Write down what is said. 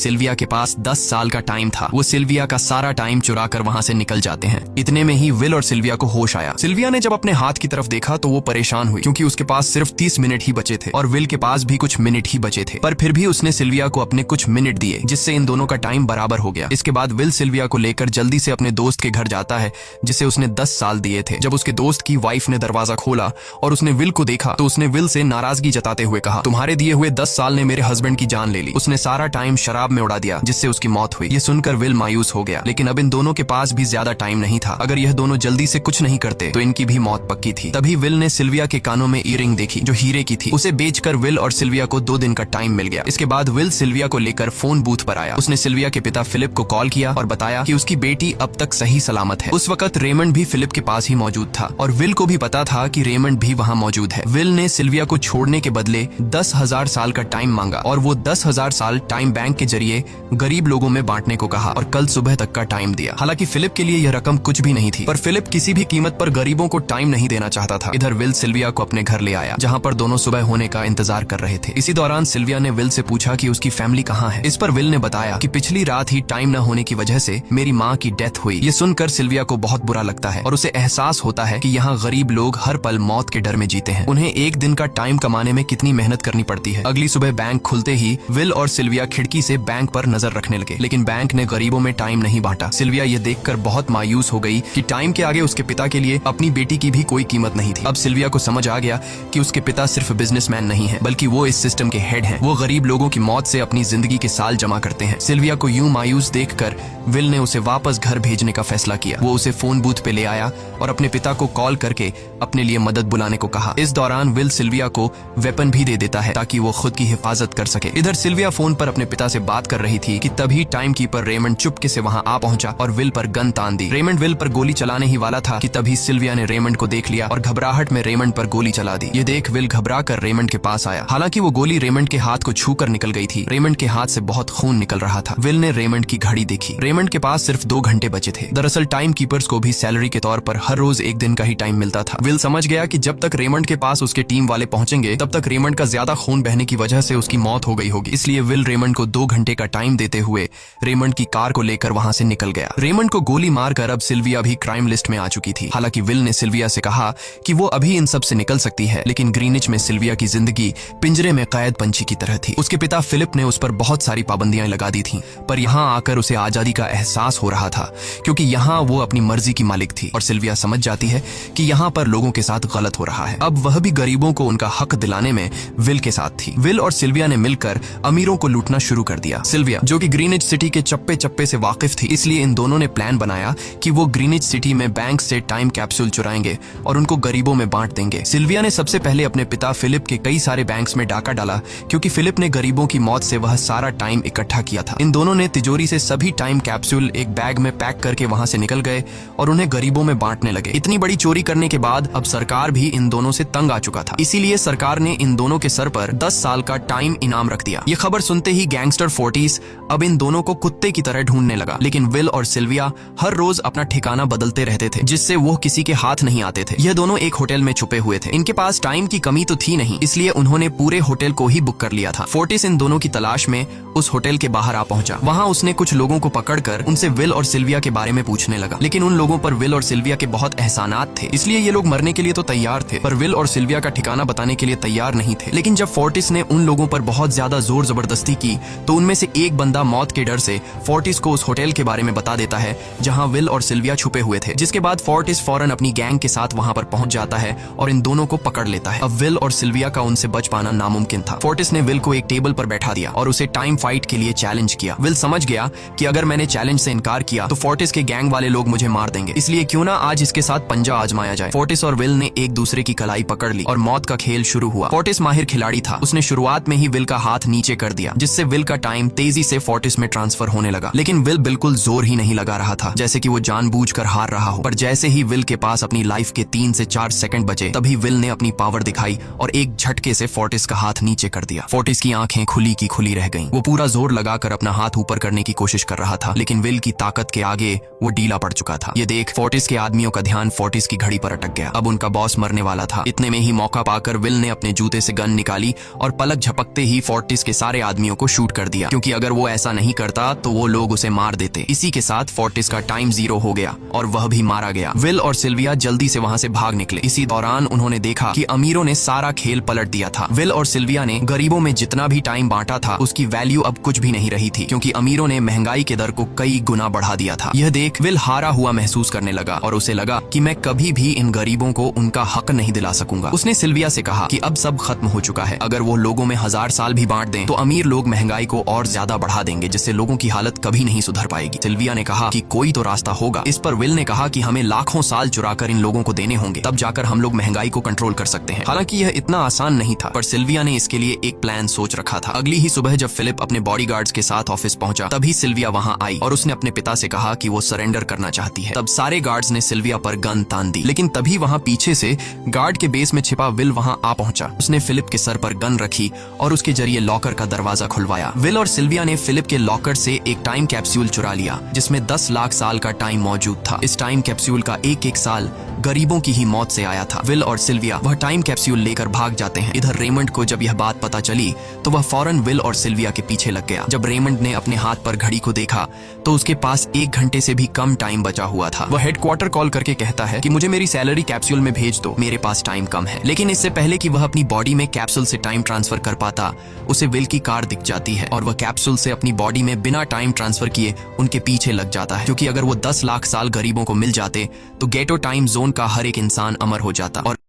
Sylvia के पास 10 साल का टाइम था। वो सिल्विया का सारा टाइम चुरा कर वहाँ से निकल जाते हैं। इतने में ही विल और सिल्विया को होश आया। सिल्विया ने जब अपने हाथ की तरफ देखा तो वो परेशान हुई, क्योंकि उसके पास सिर्फ 30 मिनट ही बचे थे और विल के पास भी कुछ मिनट ही बचे थे। पर फिर भी उसने सिल्विया को अपने कुछ मिनट दिए, जिससे इन दोनों का टाइम बराबर हो गया। इसके बाद विल सिल्विया को लेकर जल्दी से अपने दोस्त के घर जाता है, जिसे उसने 10 साल दिए थे। जब उसके दोस्त की वाइफ ने दरवाजा खोला और उसने विल को देखा तो उसने विल से नाराजगी जताते हुए कहा, तुम्हारे दिए हुए 10 साल ने मेरे हस्बैंड की जान ले ली। उसने सारा टाइम शराब में उड़ा दिया, जिससे उसकी मौत हुई। ये सुनकर विल मायूस हो गया, लेकिन अब इन दोनों के पास भी ज्यादा टाइम नहीं था। अगर यह दोनों जल्दी से कुछ नहीं करते तो इनकी भी मौत पक्की थी। तभी विल ने सिल्विया के कानों में ईयरिंग देखी, जो हीरे की थी। उसे बेचकर विल और सिल्विया को 2 दिन का टाइम मिल गया। इसके बाद विल सिल्विया को लेकर फोन बूथ पर आया। उसने सिल्विया के पिता फिलिप को कॉल किया और बताया कि उसकी बेटी अब तक सही सलामत है। उस वक्त रेमंड भी फिलिप के पास ही मौजूद था और विल को भी पता था कि रेमंड भी वहाँ मौजूद है। विल ने सिल्विया को छोड़ने के बदले 10,000 साल का टाइम मांगा और वो 10,000 साल टाइम बैंक के जरिए गरीब लोगों में बांटने को कहा और कल सुबह तक का टाइम दिया। हालांकि फिलिप के लिए यह रकम कुछ भी नहीं थी, पर फिलिप किसी भी कीमत पर गरीबों को टाइम नहीं देना चाहता था। इधर विल सिल्विया को अपने घर ले आया, जहाँ पर दोनों सुबह होने का इंतजार कर रहे थे। इसी दौरान सिल्विया ने विल से पूछा कि उसकी फैमिली कहाँ है। इस पर विल ने बताया कि पिछली रात ही टाइम न होने की वजह से मेरी माँ की डेथ हुई। ये सुनकर सिल्विया को बहुत बुरा लगता है और उसे एहसास होता है कि यहाँ गरीब लोग हर पल मौत के डर में जीते हैं। उन्हें एक दिन का टाइम कमाने में कितनी मेहनत करनी पड़ती है। अगली सुबह बैंक खुलते ही विल और सिल्विया खिड़की से बैंक पर नजर रखने लगे, लेकिन बैंक ने गरीबों में टाइम नहीं बांटा। सिल्विया ये देखकर बहुत मायूस हो गई कि टाइम के आगे उसके पिता के लिए अपनी बेटी की भी कोई कीमत नहीं थी। अब सिल्विया को समझ आ गया कि उसके पिता सिर्फ बिजनेसमैन नहीं है, बल्कि वो इस सिस्टम के हेड हैं। वो गरीब लोगों की मौत से अपनी जिंदगी के साल जमा करते हैं। सिल्विया को यूं मायूस देखकर विल ने उसे वापस घर भेजने का फैसला किया। वो उसे फोन बूथ पे ले आया और अपने पिता को कॉल करके अपने लिए मदद बुलाने को कहा। इस दौरान विल सिल्विया को वेपन भी दे देता है ताकि वो खुद की हिफाजत कर सके। इधर सिल्विया फोन पर अपने पिता से बात कर रही थी कि तभी टाइम कीपर रेमंड चुपके से वहां आ पहुंचा और विल पर गन तान दी। रेमंड विल पर गोली चलाने ही वाला था कि तभी सिल्विया ने रेमंड को देख लिया और घबराहट में रेमंड पर गोली चला दी। ये देख विल घबरा कर रेमंड के पास आया। हालांकि वो गोली रेमंड के हाथ को छू कर निकल गई थी। रेमंड के हाथ से बहुत खून निकल रहा था। विल ने रेमंड की घड़ी देखी। रेमंड के पास सिर्फ 2 घंटे बचे थे। दरअसल टाइम कीपर्स को भी सैलरी के तौर पर हर रोज 1 दिन का ही टाइम मिलता था। विल समझ गया कि जब तक रेमंड के पास उसके टीम वाले पहुंचेंगे तब तक रेमंड का ज्यादा खून बहने की वजह से उसकी मौत हो गई होगी। इसलिए विल रेमंड को 2 घंटे का टाइम देते हुए रेमंड की कार को लेकर वहां से निकल गया। रेमंड को गोली मारकर अब सिल्विया भी क्राइम लिस्ट में आ चुकी थी। हालांकि विल ने सिल्विया से कहा कि वो अभी इन सब से निकल सकती है, लेकिन ग्रीनिच में सिल्विया की जिंदगी पिंजरे में कैद पंछी की तरह थी। उसके पिता फिलिप ने उस पर बहुत सारी पाबंदियां लगा दी थी, पर यहाँ आकर उसे आजादी का एहसास हो रहा था, क्योंकि यहाँ वो अपनी मर्जी की मालिक थी और सिल्विया समझ जाती है कि यहाँ पर लोगों के साथ गलत हो रहा है। अब वह भी गरीबों को उनका हक दिलाने में विल के साथ थी। विल और सिल्विया ने मिलकर अमीरों को लूटना शुरू कर दिया। सिल्विया, जो कि ग्रीनिच सिटी के चप्पे चप्पे से वाकिफ थी, इसलिए इन दोनों ने प्लान बनाया कि वो ग्रीनिच सिटी में बैंक से टाइम कैप्सूल चुराएंगे और उनको गरीबों में बांट देंगे। सिल्विया ने सबसे पहले अपने पिता फिलिप के कई सारे बैंक्स में डाका डाला, क्योंकि फिलिप ने गरीबों की मौत से वह सारा टाइम इकट्ठा किया था। इन दोनों ने तिजोरी से सभी टाइम कैप्सूल एक बैग में पैक करके वहां से निकल गए और उन्हें गरीबों में बांटने लगे। इतनी बड़ी चोरी करने के बाद अब सरकार भी इन दोनों से तंग आ चुका था, इसीलिए सरकार ने इन दोनों के सर पर 10 साल का टाइम इनाम रख दिया। ये खबर सुनते ही गैंगस्टर फोर्टिस अब इन दोनों को कुत्ते की तरह ढूंढने लगा, लेकिन विल और सिल्विया हर रोज अपना ठिकाना बदलते रहते थे, जिससे वो किसी के हाथ नहीं आते थे। यह दोनों एक होटल में छुपे हुए थे। इनके पास टाइम की कमी तो थी नहीं, इसलिए उन्होंने पूरे होटल को ही बुक कर लिया था। फोर्टिस इन दोनों की तलाश में उस होटल के बाहर आ पहुंचा। वहां उसने कुछ लोगों को पकड़कर उनसे विल और सिल्विया के बारे में पूछने लगा, लेकिन उन लोगों पर विल और सिल्विया के बहुत एहसानात थे, इसलिए ये लोग मरने के लिए तो तैयार थे, पर विल और सिल्विया का ठिकाना बताने के लिए तैयार नहीं थे। लेकिन जब फोर्टिस ने उन लोगों पर बहुत ज्यादा जोर जबरदस्ती की तो उनमें से एक बंदा मौत के डर से फोर्टिस को उस होटल के बारे में बता देता है जहां विल और सिल्विया छुपे हुए थे, जिसके बाद फोर्टिस फौरन अपनी गैंग के साथ वहां पर पहुंच जाता है और इन दोनों को पकड़ लेता है। अब विल और सिल्विया का उनसे बच पाना नामुमकिन था। फोर्टिस ने विल को एक टेबल पर बैठा दिया और उसे टाइम फाइट के लिए चैलेंज किया। विल समझ गया कि अगर मैंने चैलेंज से इनकार किया तो फोर्टिस के गैंग वाले लोग मुझे मार देंगे, इसलिए क्यों ना आज इसके साथ पंजा आजमाया जाए। फोर्टिस और विल ने एक दूसरे की कलाई पकड़ ली और मौत का खेल शुरू हुआ। फोर्टिस माहिर खिलाड़ी था, उसने शुरुआत में ही विल का हाथ नीचे कर दिया, जिससे विल का टाइम तेजी से फोर्टिस में ट्रांसफर होने लगा। लेकिन विल बिल्कुल जोर ही नहीं लगा रहा था, जैसे कि वो जानबूझकर हार रहा हो। पर जैसे ही विल के पास अपनी लाइफ के 3 से 4 सेकंड बचे, तभी विल ने अपनी पावर दिखाई और एक झटके से फोर्टिस का हाथ नीचे कर दिया। फोर्टिस की आंखें खुली की खुली रह गईं। वो पूरा जोर लगाकर अपना हाथ ऊपर करने की कोशिश कर रहा था, लेकिन विल की ताकत के आगे वो ढीला पड़ चुका था। ये देख फोर्टिस के आदमियों का ध्यान फोर्टिस की घड़ी पर अटक गया। अब उनका बॉस मरने वाला था। इतने में ही मौका पाकर विल ने अपने जूते से गन निकाली और पलक झपकते ही फोर्टिस के सारे आदमियों को शूट कर दिया। क्योंकि अगर वो ऐसा नहीं करता तो वो लोग उसे मार देते। इसी के साथ फोर्टिस का टाइम 0 हो गया और वह भी मारा गया। विल और सिल्विया जल्दी से वहाँ से भाग निकले। इसी दौरान उन्होंने देखा कि अमीरों ने सारा खेल पलट दिया था। विल और सिल्विया ने गरीबों में जितना भी टाइम बांटा था उसकी वैल्यू अब कुछ भी नहीं रही थी, क्योंकि अमीरों ने महंगाई के दर को कई गुना बढ़ा दिया था। यह देख विल हारा हुआ महसूस करने लगा और उसे लगा कि मैं कभी भी इन गरीबों को उनका हक नहीं दिला सकूंगा। उसने सिल्विया से कहा कि अब सब खत्म हो चुका है, अगर वो लोगों में 1000 साल भी बांट दें तो अमीर लोग महंगाई को और ज्यादा बढ़ा देंगे, जिससे लोगों की हालत कभी नहीं सुधर पाएगी। सिल्विया ने कहा कि कोई तो रास्ता होगा। इस पर विल ने कहा कि हमें लाखों साल चुराकर इन लोगों को देने होंगे, तब जाकर हम लोग महंगाई को कंट्रोल कर सकते हैं। हालांकि यह इतना आसान नहीं था, पर सिल्विया ने इसके लिए एक प्लान सोच रखा था। अगली ही सुबह जब फिलिप अपने बॉडीगार्ड्स के साथ ऑफिस पहुंचा, तभी सिल्विया वहां आई और उसने अपने पिता से कहा कि वो सरेंडर करना चाहती है। तब सारे गार्ड्स ने सिल्विया पर गन तान दी, लेकिन तभी वहां पीछे से गार्ड के बेस में छिपा विल वहां आ पहुंचा। उसने फिलिप के सर पर गन रखी और उसके जरिए लॉकर का दरवाजा खुलवाया। विल और सिल्विया ने फिलिप के लॉकर से एक टाइम कैप्सूल चुरा लिया, जिसमें 10 लाख साल का टाइम मौजूद था। इस टाइम कैप्सूल का एक एक साल गरीबों की ही मौत से आया था। विल और सिल्विया वह टाइम कैप्सूल लेकर भाग जाते हैं। इधर रेमंड को जब यह बात पता चली तो वह फौरन विल और सिल्विया के पीछे लग गया। जब रेमंड ने अपने हाथ पर घड़ी को देखा तो उसके पास 1 घंटे से भी कम टाइम बचा हुआ था। वह हेडक्वार्टर कॉल करके कहता है कि मुझे मेरी सैलरी कैप्सूल में भेज दो, मेरे पास टाइम कम है। लेकिन इससे पहले कि वह अपनी बॉडी में कैप्सूल से टाइम ट्रांसफर कर पाता, उसे विल की कार दिख जाती है और वह कैप्सूल से अपनी बॉडी में बिना टाइम ट्रांसफर किए उनके पीछे लग जाता है, क्योंकि अगर वो 10 लाख साल गरीबों को मिल जाते तो गेटो टाइम जोन का हर एक इंसान अमर हो जाता। और